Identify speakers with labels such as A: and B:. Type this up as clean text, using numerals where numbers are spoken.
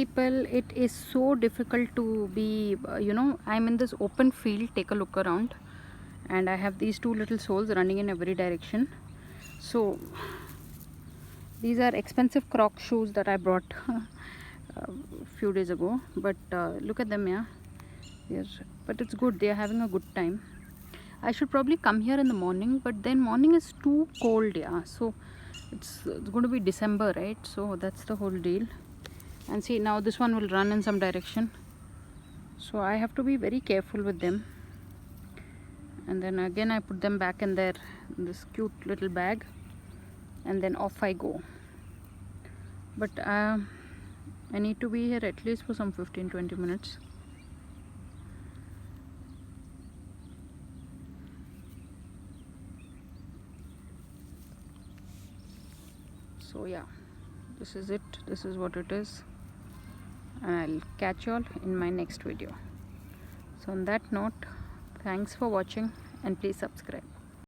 A: People, it is so difficult to be, I'm in this open field. Take a look around, and I have these two little souls running in every direction. So these are expensive croc shoes that I brought a few days ago, but look at them. Yeah, but it's good, they are having a good time. I should probably come here in the morning, but then morning is too cold. Yeah, so it's going to be December, right? So that's the whole deal. And see, now this one will run in some direction, so I have to be very careful with them. And then again I put them back in this cute little bag, and then off I go. But I need to be here at least for some 15-20 minutes. So yeah, this is it, this is what it is, and I'll catch you all in my next video. So on that note, thanks for watching, and please subscribe.